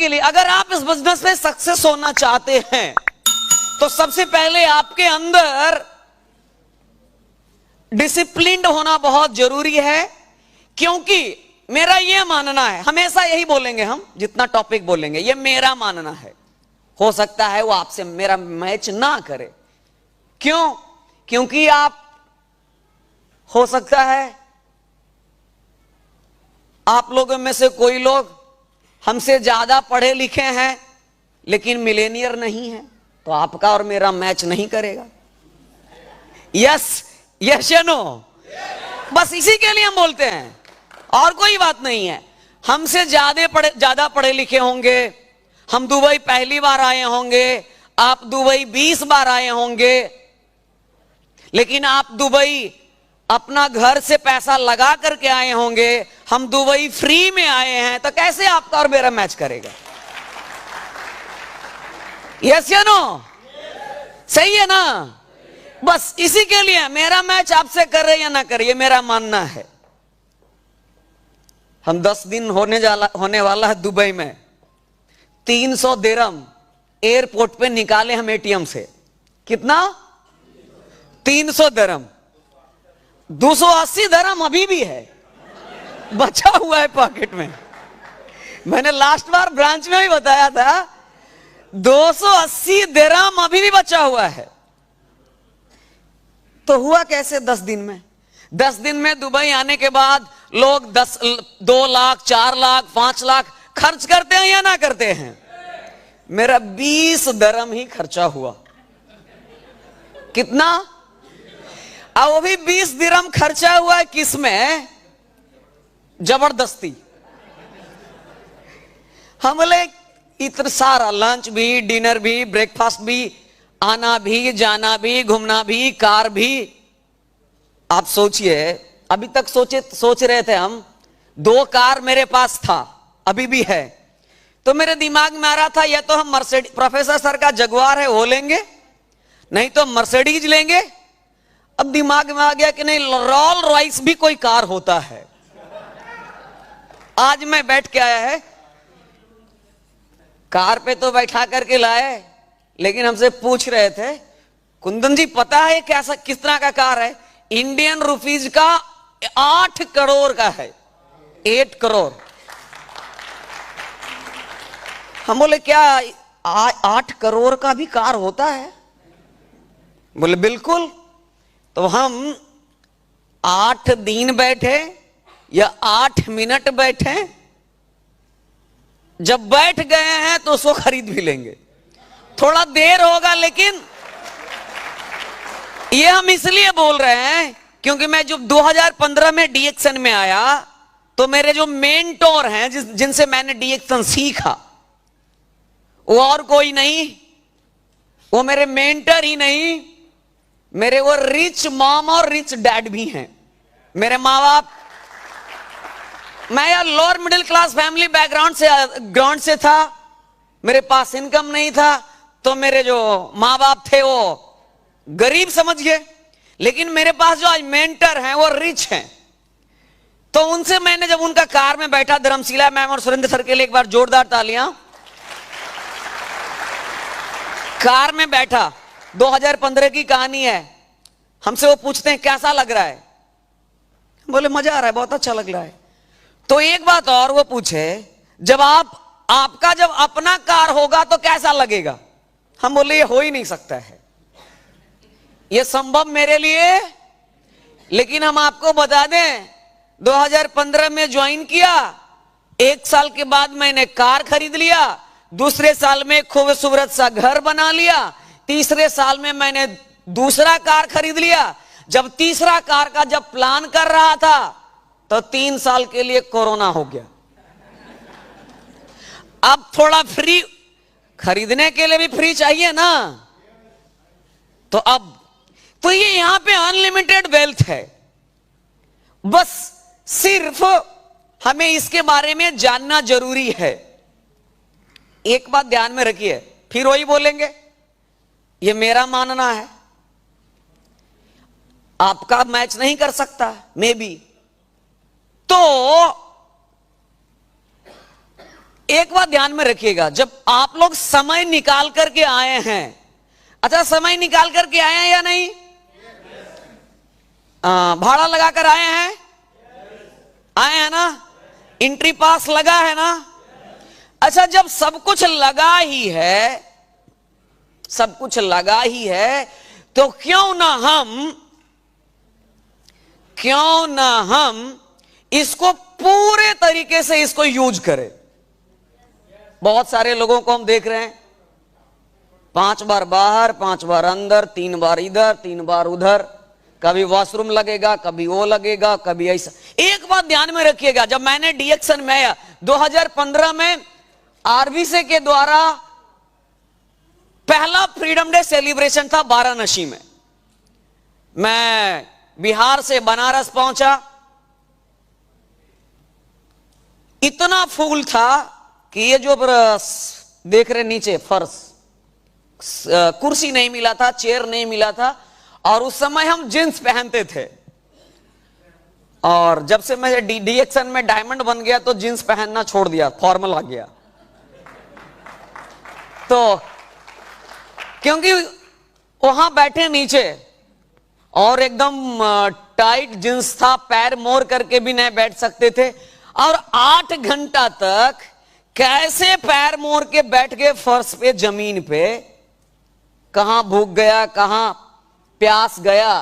के लिए अगर आप इस बिजनेस में सक्सेस होना चाहते हैं तो सबसे पहले आपके अंदर डिसिप्लिन्ड होना बहुत जरूरी है। क्योंकि मेरा यह मानना है, हमेशा यही बोलेंगे हम, जितना टॉपिक बोलेंगे यह मेरा मानना है। हो सकता है वो आपसे मेरा मैच ना करे। क्यों? क्योंकि आप, हो सकता है आप लोगों में से कोई लोग हमसे ज्यादा पढ़े लिखे हैं लेकिन मिलेनियर नहीं है, तो आपका और मेरा मैच नहीं करेगा। यस यस या नो? बस इसी के लिए हम बोलते हैं, और कोई बात नहीं है। हमसे ज्यादा पढ़े लिखे होंगे, हम दुबई पहली बार आए होंगे, आप दुबई 20 बार आए होंगे, लेकिन आप दुबई अपना घर से पैसा लगा करके आए होंगे, हम दुबई फ्री में आए हैं, तो कैसे आपका और मेरा मैच करेगा? यस या नो? सही है ना? बस इसी के लिए मेरा मैच आपसे करे या ना करे, ये मेरा मानना है। हम 10 दिन होने वाला है दुबई में। 300 दिरहम एयरपोर्ट पे निकाले हम एटीएम से। कितना? 300 दिरहम। 280 दिरहम अभी भी है, बचा हुआ है पॉकेट में। मैंने लास्ट बार ब्रांच में भी बताया था, 280 दिरहम अभी भी बचा हुआ है। तो हुआ कैसे 10 दिन में? 10 दिन में दुबई आने के बाद लोग 2 लाख 4 लाख 5 लाख खर्च करते हैं या ना करते हैं? मेरा 20 दिरहम ही खर्चा हुआ। कितना? अब वो भी 20 दिरहम खर्चा हुआ है किस में? जबरदस्ती। हम बोले इतना सारा, लंच भी, डिनर भी, ब्रेकफास्ट भी, आना भी, जाना भी, घूमना भी, कार भी। आप सोचिए, अभी तक सोच रहे थे हम, 2 कार मेरे पास था, अभी भी है। तो मेरे दिमाग में आ रहा था, या तो हम मर्सिडीज, प्रोफेसर सर का जगुआर है वो लेंगे, नहीं तो मर्सिडीज लेंगे। अब दिमाग में आ गया कि नहीं, रोल्स रॉयस भी कोई कार होता है। आज मैं बैठ के आया है, कार पे तो बैठा करके लाए, लेकिन हमसे पूछ रहे थे, कुंदन जी पता है कैसा, किस तरह का कार है? इंडियन रुपीज का 8 करोड़ का है। 8 करोड़। हम बोले क्या 8 करोड़ का भी कार होता है? बोले बिल्कुल। तो हम 8 दिन बैठे या 8 मिनट बैठे, जब बैठ गए हैं तो उसको खरीद भी लेंगे। थोड़ा देर होगा, लेकिन ये हम इसलिए बोल रहे हैं क्योंकि मैं जब 2015 में डीएक्सन में आया तो मेरे जो मेंटोर हैं, जिनसे मैंने डीएक्सन सीखा, वो और कोई नहीं, वो मेरे मेंटर ही नहीं, मेरे वो रिच मॉम और रिच डैड भी हैं। मेरे माँ बाप, मैं यार lower middle class family background से था, मेरे पास इनकम नहीं था, तो मेरे जो माँ बाप थे वो गरीब समझिए, लेकिन मेरे पास जो आज मेंटर हैं वो रिच हैं। तो उनसे मैंने, जब उनका कार में बैठा, धर्मशिला मैम और सुरेंद्र सर के लिए एक बार जोरदार तालियां। कार में बैठा, 2015 की कहानी है। हमसे वो पूछते हैं कैसा लग रहा है? बोले मजा आ रहा है, बहुत अच्छा लग रहा है। तो एक बात और वो पूछे, जब आपका जब अपना कार होगा तो कैसा लगेगा? हम बोले ये हो ही नहीं सकता है, ये संभव मेरे लिए। लेकिन हम आपको बता दें, 2015 में ज्वाइन किया, 1 साल के बाद मैंने कार खरीद लिया, दूसरे साल में खूबसूरत सा घर बना लिया, तीसरे साल में मैंने दूसरा कार खरीद लिया। जब तीसरा कार का जब प्लान कर रहा था तो 3 साल के लिए कोरोना हो गया। अब थोड़ा फ्री, खरीदने के लिए भी फ्री चाहिए ना, तो अब तो ये यहां पे अनलिमिटेड वेल्थ है। बस सिर्फ हमें इसके बारे में जानना जरूरी है। एक बात ध्यान में रखिए, फिर वही बोलेंगे, ये मेरा मानना है, आपका मैच नहीं कर सकता मे बी। तो एक बात ध्यान में रखिएगा, जब आप लोग समय निकाल करके आए हैं, अच्छा समय निकाल करके आए हैं या नहीं? भाड़ा लगाकर आए हैं? आए हैं ना? एंट्री पास लगा है ना? अच्छा, जब सब कुछ लगा ही है, सब कुछ लगा ही है, तो क्यों ना हम इसको पूरे तरीके से इसको यूज करें। बहुत सारे लोगों को हम देख रहे हैं 5 बार बाहर, 5 बार अंदर, 3 बार इधर, 3 बार उधर, कभी वॉशरूम लगेगा, कभी वो लगेगा, कभी ऐसा। एक बात ध्यान में रखिएगा, जब मैंने डीएक्सन में 2015 में आरबीसी के द्वारा पहला फ्रीडम डे सेलिब्रेशन था वाराणसी में, मैं बिहार से बनारस पहुंचा, इतना फूल था कि ये जो देख रहे नीचे फर्श, कुर्सी नहीं मिला था, चेयर नहीं मिला था, और उस समय हम जींस पहनते थे, और जब से मैं डीएक्सन में डायमंड बन गया तो जींस पहनना छोड़ दिया, फॉर्मल आ गया। तो क्योंकि वहां बैठे नीचे और एकदम टाइट जींस था, पैर मोड़ करके भी नहीं बैठ सकते थे, और 8 घंटा तक कैसे पैर मोड़ के बैठ गए फर्श पे, जमीन पे, कहां भूख गया, कहां प्यास गया,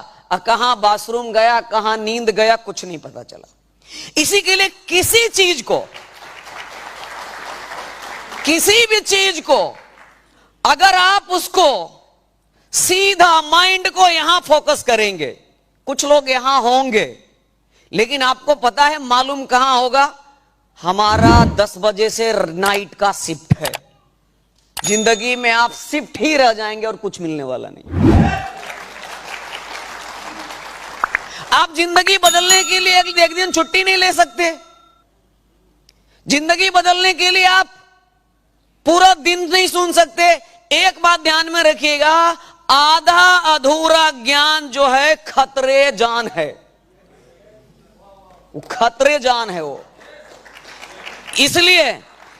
कहां बाथरूम गया, कहां नींद गया, कुछ नहीं पता चला। इसी के लिए किसी भी चीज को अगर आप उसको सीधा माइंड को यहां फोकस करेंगे, कुछ लोग यहां होंगे, लेकिन आपको पता है मालूम कहां होगा? हमारा 10 बजे से नाइट का शिफ्ट है, जिंदगी में आप शिफ्ट ही रह जाएंगे और कुछ मिलने वाला नहीं। आप जिंदगी बदलने के लिए एक दिन छुट्टी नहीं ले सकते, जिंदगी बदलने के लिए आप पूरा दिन नहीं सुन सकते। एक बात ध्यान में रखिएगा, आधा अधूरा ज्ञान जो है खतरे जान है, वो खतरे जान है वो। इसलिए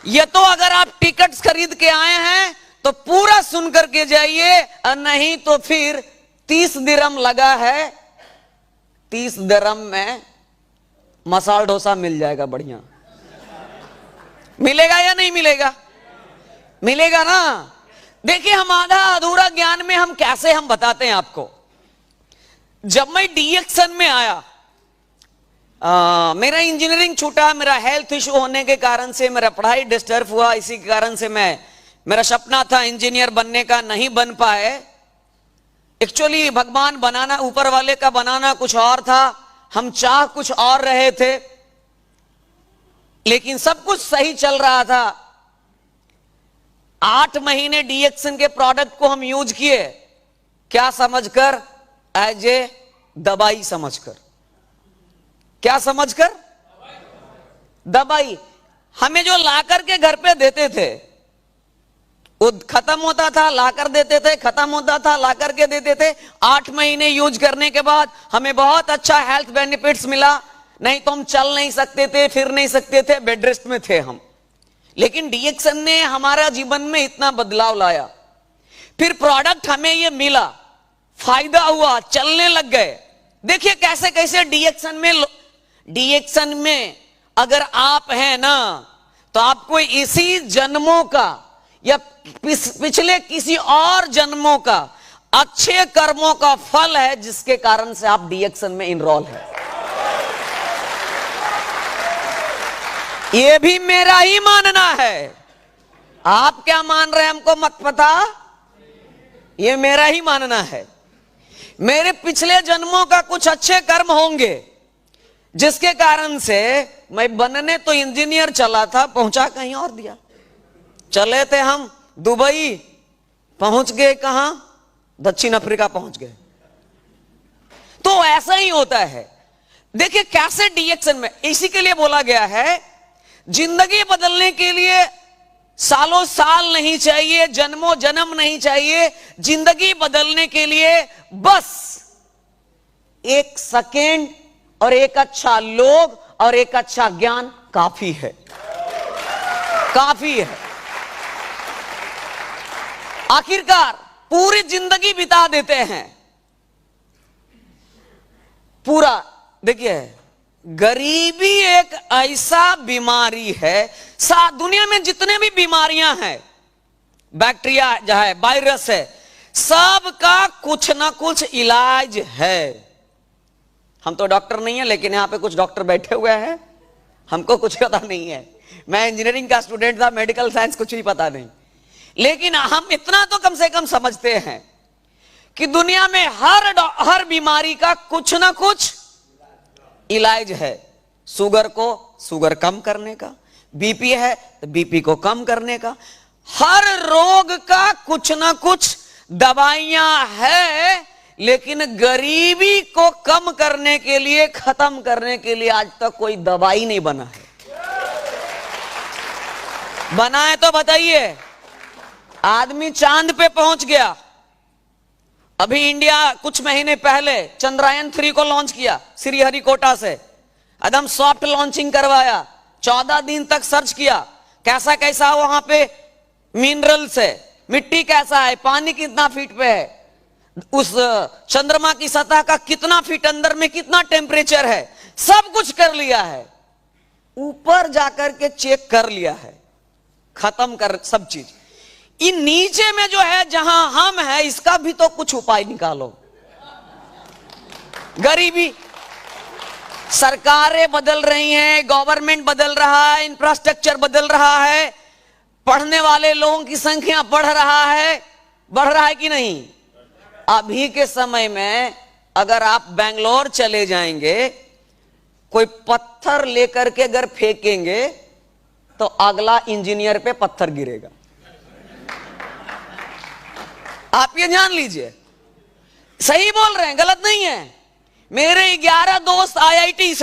ये तो अगर आप टिकट्स खरीद के आए हैं तो पूरा सुन करके जाइए, और नहीं तो फिर 30 दिरहम लगा है, 30 दिरहम में मसाला डोसा मिल जाएगा, बढ़िया मिलेगा या नहीं मिलेगा? मिलेगा ना। देखिए, हम आधा अधूरा ज्ञान में हम कैसे हम बताते हैं आपको। जब मैं डीएक्सन में आया, मेरा इंजीनियरिंग छूटा, मेरा हेल्थ इशू होने के कारण से मेरा पढ़ाई डिस्टर्ब हुआ, इसी के कारण से मेरा सपना था इंजीनियर बनने का, नहीं बन पाए। एक्चुअली भगवान बनाना, ऊपर वाले का बनाना कुछ और था, हम चाह कुछ और रहे थे, लेकिन सब कुछ सही चल रहा था। 8 महीने डीएक्सन के प्रोडक्ट को हम यूज किए, क्या समझकर? एज ए दवाई समझकर। क्या समझकर? दवाई। हमें जो लाकर के घर पे देते थे, वो खत्म होता था, लाकर देते थे, खत्म होता था, लाकर के देते थे। 8 महीने यूज करने के बाद हमें बहुत अच्छा हेल्थ बेनिफिट्स मिला, नहीं तो हम चल नहीं सकते थे, फिर नहीं सकते थे, बेड रेस्ट में थे हम। लेकिन डीएक्सन ने हमारा जीवन में इतना बदलाव लाया, फिर प्रोडक्ट हमें ये मिला, फायदा हुआ, चलने लग गए। देखिए कैसे कैसे डीएक्सन में अगर आप हैं ना, तो आपको इसी जन्मों का या पिछले किसी और जन्मों का अच्छे कर्मों का फल है, जिसके कारण से आप डीएक्सन में इनरोल है। यह भी मेरा ही मानना है, आप क्या मान रहे हैं हमको मत पता, यह मेरा ही मानना है। मेरे पिछले जन्मों का कुछ अच्छे कर्म होंगे, जिसके कारण से मैं बनने तो इंजीनियर चला था, पहुंचा कहीं और दिया। चले थे हम दुबई, पहुंच गए कहां? दक्षिण अफ्रीका पहुंच गए। तो ऐसा ही होता है। देखिए कैसे डीएक्सन में, इसी के लिए बोला गया है, जिंदगी बदलने के लिए सालों साल नहीं चाहिए, जन्मों जन्म नहीं चाहिए। जिंदगी बदलने के लिए बस 1 सेकेंड और एक अच्छा लोग और एक अच्छा ज्ञान काफी है। काफी है। आखिरकार पूरी जिंदगी बिता देते हैं, पूरा। देखिए, गरीबी एक ऐसा बीमारी है, दुनिया में जितने भी बीमारियां हैं, बैक्टीरिया जो है, वायरस है, सबका कुछ ना कुछ इलाज है। हम तो डॉक्टर नहीं है, लेकिन यहां पे कुछ डॉक्टर बैठे हुए हैं, हमको कुछ पता नहीं है। मैं इंजीनियरिंग का स्टूडेंट था, मेडिकल साइंस कुछ भी पता नहीं, लेकिन हम इतना तो कम से कम समझते हैं कि दुनिया में हर बीमारी का कुछ ना कुछ इलाज है। शुगर को शुगर कम करने का, बीपी है तो बीपी को कम करने का, हर रोग का कुछ ना कुछ दवाइयां है। लेकिन गरीबी को कम करने के लिए, खत्म करने के लिए आज तक कोई दवाई नहीं बना है। बना है तो बताइए। आदमी चांद पे पहुंच गया। अभी इंडिया कुछ महीने पहले चंद्रयान-3 को लॉन्च किया श्रीहरिकोटा से, एकदम सॉफ्ट लॉन्चिंग करवाया। 14 दिन तक सर्च किया कैसा कैसा वहां पे मिनरल्स है, मिट्टी कैसा है, पानी कितना फीट पे है, उस चंद्रमा की सतह का कितना फीट अंदर में कितना टेम्परेचर है, सब कुछ कर लिया है। ऊपर जाकर के चेक कर लिया है, खत्म कर सब चीज। इन नीचे में जो है, जहां हम है, इसका भी तो कुछ उपाय निकालो। गरीबी, सरकारें बदल रही हैं, गवर्नमेंट बदल रहा है, इंफ्रास्ट्रक्चर बदल रहा है, पढ़ने वाले लोगों की संख्या बढ़ रहा है कि नहीं? अभी के समय में अगर आप बेंगलोर चले जाएंगे, कोई पत्थर लेकर के अगर फेंकेंगे तो अगला इंजीनियर पे पत्थर गिरेगा। आप ये जान लीजिए। सही बोल रहे हैं, गलत नहीं है। मेरे 11 दोस्त आईआईटी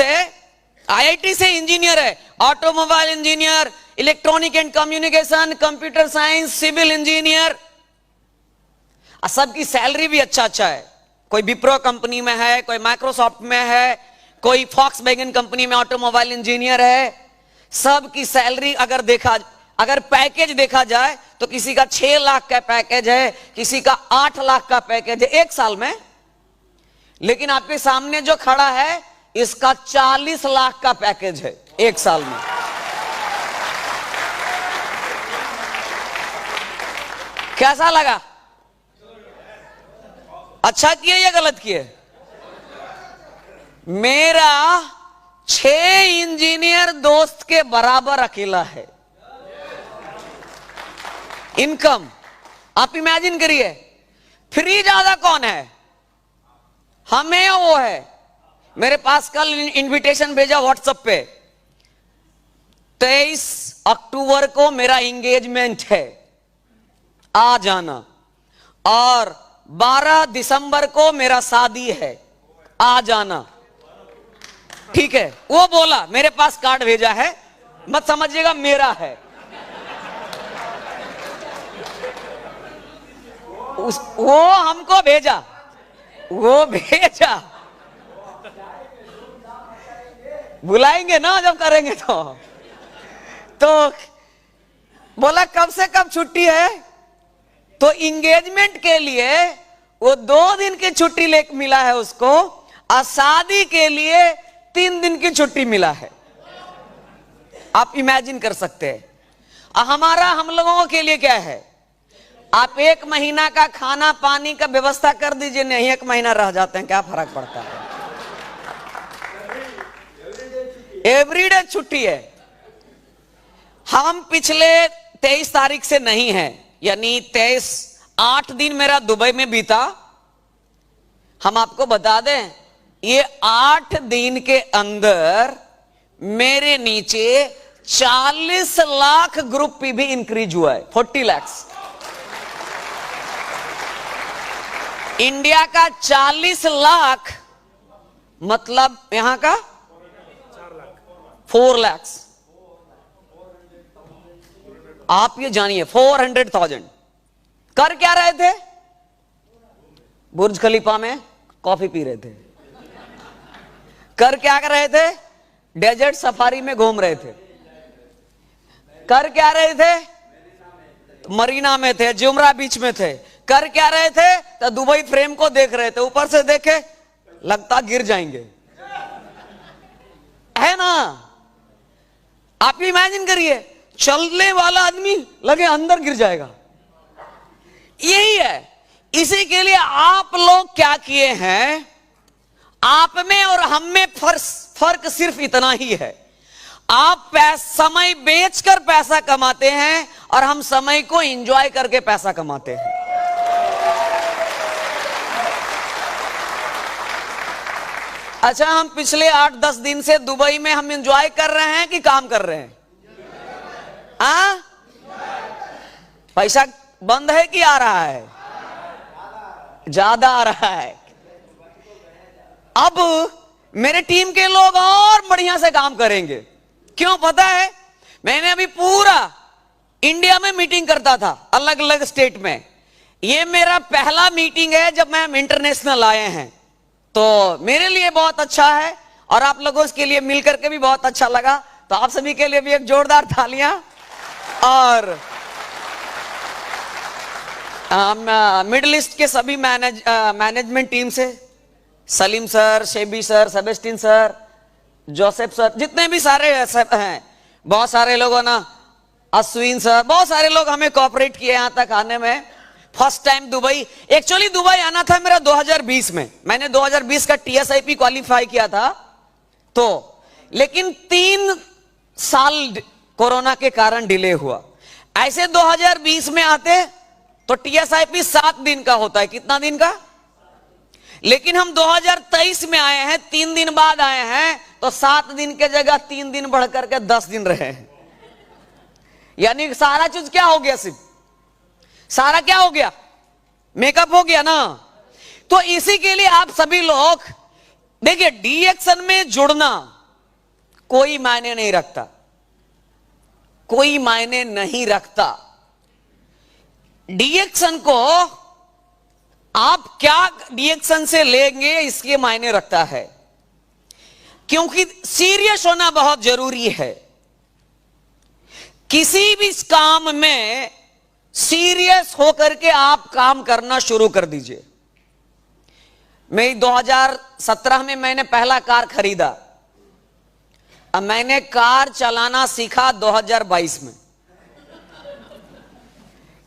से इंजीनियर है, automobile engineer, electronic and communication, computer science, civil engineer. सबकी सैलरी भी अच्छा है। कोई विप्रो कंपनी में है, कोई माइक्रोसॉफ्ट में है, कोई फॉक्सवैगन कंपनी में ऑटोमोबाइल इंजीनियर है। सबकी सैलरी अगर पैकेज देखा जाए तो किसी का 6 लाख का पैकेज है, किसी का 8 लाख का पैकेज है एक साल में। लेकिन आपके सामने जो खड़ा है, इसका 40 लाख का पैकेज है एक साल में। कैसा लगा? अच्छा किए या गलत किए? मेरा 6 इंजीनियर दोस्त के बराबर अकेला है इनकम। आप इमेजिन करिए, फ्री ज्यादा कौन है, हमें या वो है? मेरे पास कल इनविटेशन भेजा व्हाट्सएप पे, 23 अक्टूबर को मेरा एंगेजमेंट है, आ जाना, और 12 दिसंबर को मेरा शादी है, आ जाना। ठीक है, वो बोला, मेरे पास कार्ड भेजा है, मत समझिएगा मेरा है। वो हमको भेजा, बुलाएंगे ना जब करेंगे तो बोला कब से कब छुट्टी है? तो इंगेजमेंट के लिए वो 2 दिन की छुट्टी मिला है उसको, और शादी के लिए 3 दिन की छुट्टी मिला है। आप इमेजिन कर सकते हैं। हम लोगों के लिए क्या है? आप 1 महीना का खाना पानी का व्यवस्था कर दीजिए, नहीं 1 महीना रह जाते हैं, क्या फर्क पड़ता है? एवरीडे छुट्टी है। हम पिछले 23 तारीख से नहीं है, यानी 8 दिन मेरा दुबई में बीता। हम आपको बता दें, ये 8 दिन के अंदर मेरे नीचे 40 लाख ग्रुप भी इंक्रीज हुआ है, 40 लाख। इंडिया का 40 लाख मतलब यहां का 4 लाख। आप ये जानिए, 400,000 कर क्या रहे थे? बुर्ज खलीफा में कॉफी पी रहे थे। कर क्या कर रहे थे? डेजर्ट सफारी में घूम रहे थे। कर क्या रहे थे? मरीना में थे, जुमरा बीच में थे। कर क्या रहे थे? तो दुबई फ्रेम को देख रहे थे। ऊपर से देखे, लगता गिर जाएंगे, है ना? आप इमेजिन करिए, चलने वाला आदमी लगे अंदर गिर जाएगा। यही है। इसी के लिए आप लोग क्या किए हैं, आप में और हम में फर्क सिर्फ इतना ही है। आप समय बेचकर पैसा कमाते हैं और हम समय को एंजॉय करके पैसा कमाते हैं। अच्छा, हम पिछले 8-10 दिन से दुबई में हम एंजॉय कर रहे हैं कि काम कर रहे हैं? पैसा बंद है कि आ रहा है? ज्यादा आ रहा है। अब मेरे टीम के लोग और बढ़िया से काम करेंगे। क्यों पता है? मैंने अभी पूरा इंडिया में मीटिंग करता था, अलग अलग स्टेट में। ये मेरा पहला मीटिंग है जब मैं इंटरनेशनल आए हैं, तो मेरे लिए बहुत अच्छा है और आप लोगों के लिए मिलकर के भी बहुत अच्छा लगा। तो आप सभी के लिए भी एक जोरदार तालियां। और मिडिल ईस्ट के सभी मैनेजमेंट टीम से, Salim sir, शेबी sir, Sebastian sir, Joseph sir, जितने भी सारे हैं, बहुत सारे लोगों ना, अश्विन सर, बहुत सारे लोग हमें कोऑपरेट किए यहां तक आने में। First time Dubai, actually Dubai आना था मेरा 2020 में। मैंने 2020 का TSIP क्वालिफाई किया था, तो लेकिन 3 साल कोरोना के कारण डिले हुआ। ऐसे 2020 में आते तो TSIP 7 दिन का होता है। कितना दिन का? लेकिन हम 2023 में आए हैं, 3 दिन बाद आए हैं, तो 7 दिन के जगह 3 दिन बढ़ करके 10 दिन रहे हैं। यानी सारा चीज क्या हो गया? सिर्फ सारा क्या हो गया? मेकअप हो गया ना। तो इसी के लिए आप सभी लोग देखिए, डीएक्शन में जुड़ना कोई मायने नहीं रखता, कोई मायने नहीं रखता। डीएक्शन को आप क्या डीएक्शन से लेंगे इसके मायने रखता है, क्योंकि सीरियस होना बहुत जरूरी है। किसी भी काम में सीरियस होकर के आप काम करना शुरू कर दीजिए। मैं 2017 में मैंने पहला कार खरीदा। अब मैंने कार चलाना सीखा 2022 में।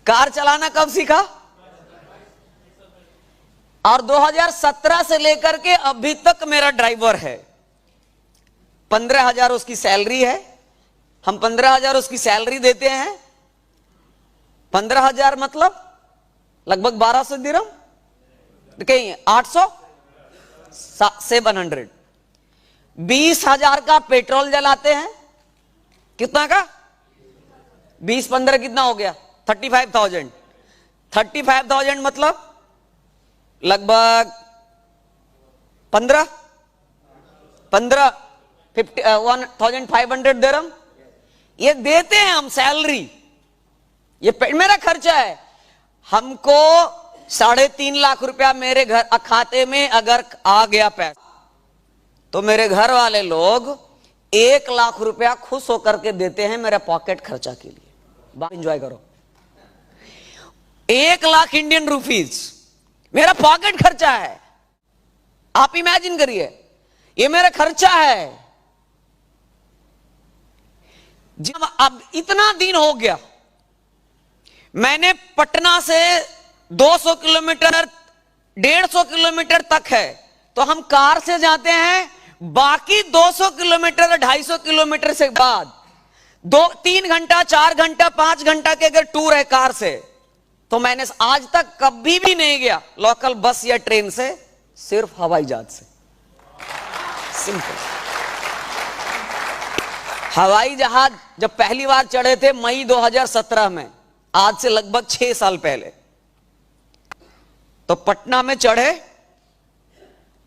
कार चलाना कब सीखा? और 2017 से लेकर के अभी तक मेरा ड्राइवर है। 15,000 उसकी सैलरी है, हम 15,000 उसकी सैलरी देते हैं। 15,000 मतलब लगभग 1200 दिरहम, कहीं 800, 700। 20,000 का पेट्रोल जलाते हैं। कितना का? 20-15 कितना हो गया? 35,000। 35,000 मतलब लगभग 1,500 दिरहम ये देते हैं हम सैलरी। ये मेरा खर्चा है। हमको 3.5 लाख रुपया मेरे घर खाते में अगर आ गया पैसा, तो मेरे घर वाले लोग 1 लाख रुपया खुश होकर के देते हैं मेरा पॉकेट खर्चा के लिए। एंजॉय करो। 1 लाख इंडियन रुपीज मेरा पॉकेट खर्चा है। आप इमेजिन करिए, ये मेरा खर्चा है। जब अब इतना दिन हो गया, मैंने पटना से 200 किलोमीटर 150 किलोमीटर तक है तो हम कार से जाते हैं। बाकी 200 किलोमीटर 250 किलोमीटर से बाद 2-3 घंटा 4 घंटा 5 घंटा के अगर टूर है कार से, तो मैंने आज तक कभी भी नहीं गया लोकल बस या ट्रेन से, सिर्फ हवाई जहाज से। सिंपल। हवाई जहाज जब पहली बार चढ़े थे मई 2017 में, आज से लगभग 6 साल पहले, तो पटना में चढ़े।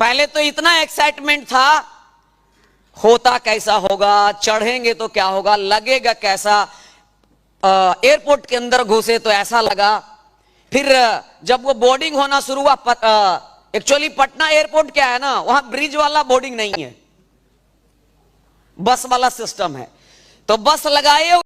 पहले तो इतना एक्साइटमेंट था, होता कैसा होगा, चढ़ेंगे तो क्या होगा, लगेगा कैसा। एयरपोर्ट के अंदर घुसे तो ऐसा लगा। फिर जब वो बोर्डिंग होना शुरू हुआ, एक्चुअली पटना एयरपोर्ट क्या है ना, वहां ब्रिज वाला बोर्डिंग नहीं है, बस वाला सिस्टम है। तो बस लगाए